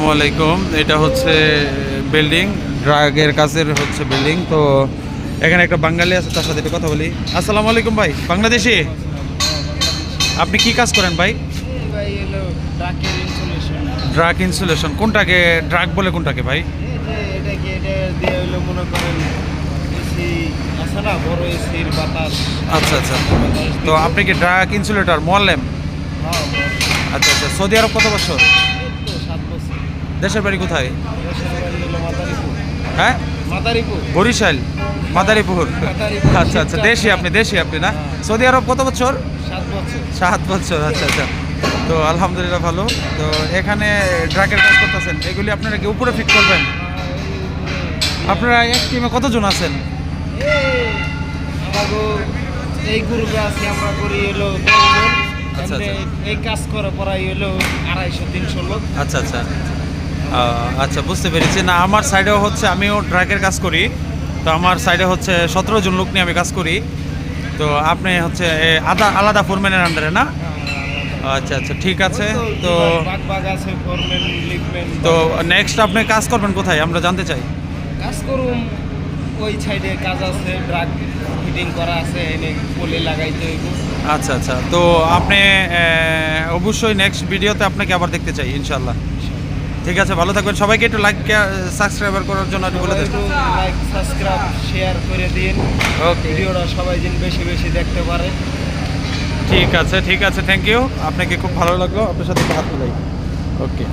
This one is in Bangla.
আসসালামু আলাইকুম। এটা হচ্ছে বিল্ডিং, ড্রাগের কাছের হচ্ছে বিল্ডিং। তো এখানে একটা বাঙালি আছে, তার সাথে একটু কথা বলি। আসসালামু আলাইকুম ভাই, বাংলাদেশি। আপনি কি কাজ করেন ভাই? ভাই এলো ট্রাকের ইনসুলেশন। ড্রাগ ইনসুলেশন কোনটাকে ড্রাগ বলে, কোনটাকে ভাই? এটা কি এটা দিয়ে হইলো মনে করেন এসি আছে না, বড় এসির বাতাস। আচ্ছা আচ্ছা। তো আপনি কি ড্রাগ ইনসুলেটর মোয়াল্লেম? হ্যাঁ আচ্ছা আচ্ছা। সৌদি আরব কত বছর? তো 7 বছর। দেশের বাড়ি কোথায়? দেশের বাড়ি হলো মাদারীপুর। হ্যাঁ, মাদারীপুর। বরিশাল, মাদারীপুর। মাদারীপুর। আচ্ছা আচ্ছা, দেশি আপনি, দেশি আপনি না? সৌদি আরব কত বছর? 7 বছর। 7 বছর। আচ্ছা আচ্ছা। তো আলহামদুলিল্লাহ ভালো। তো এখানে ড্রাগের কাজ করতেছেন, এগুলি আপনারা কি উপরে ফিট করবেন? আপনারা এক টিমে কতজন আছেন? আমাগো এই গ্রুপে আছি, আমরা করি হলো 10 জন। আচ্ছা, আচ্ছা। এই কাজ করে পড়াই হলো 250-300 লোক। আচ্ছা আচ্ছা। আচ্ছা, বুঝতে পেরেছি। না, আমার সাইডেও হচ্ছে, আমিও ড্রাগের কাজ করি। তো আমার সাইডে হচ্ছে 17 জন লোক নিয়ে আমি কাজ করি। তো আপনি হচ্ছে আলাদা ফোরম্যানের আন্ডারে না? আচ্ছা আচ্ছা, ঠিক আছে। তো বাগ আছে, ফোরম্যান, লিফম্যান। তো নেক্সট আপনি কাজ করবেন কোথায় আমরা জানতে চাই। কাজ করুম ওই সাইডে কাজ আছে, ড্রাগ ফিটিং করা আছে, এনে পলি লাগাইতে হইব। আচ্ছা আচ্ছা। তো আপনি অবশ্যই নেক্সট ভিডিওতে আপনাকে আবার দেখতে চাই ইনশাল্লাহ। ঠিক আছে, ভালো থাকবেন। সবাইকে একটু লাইক সাবস্ক্রাইবার করার জন্য একটু বলে দেন। একটু লাইক, সাবস্ক্রাইব, শেয়ার করে দিন। ওকে, ভিডিওটা সবাই যেন বেশি বেশি দেখতে পারে। ঠিক আছে ঠিক আছে, থ্যাংক ইউ। আপনাকে খুব ভালো লাগলো, আপনার সাথে হাত মিলাই। ওকে।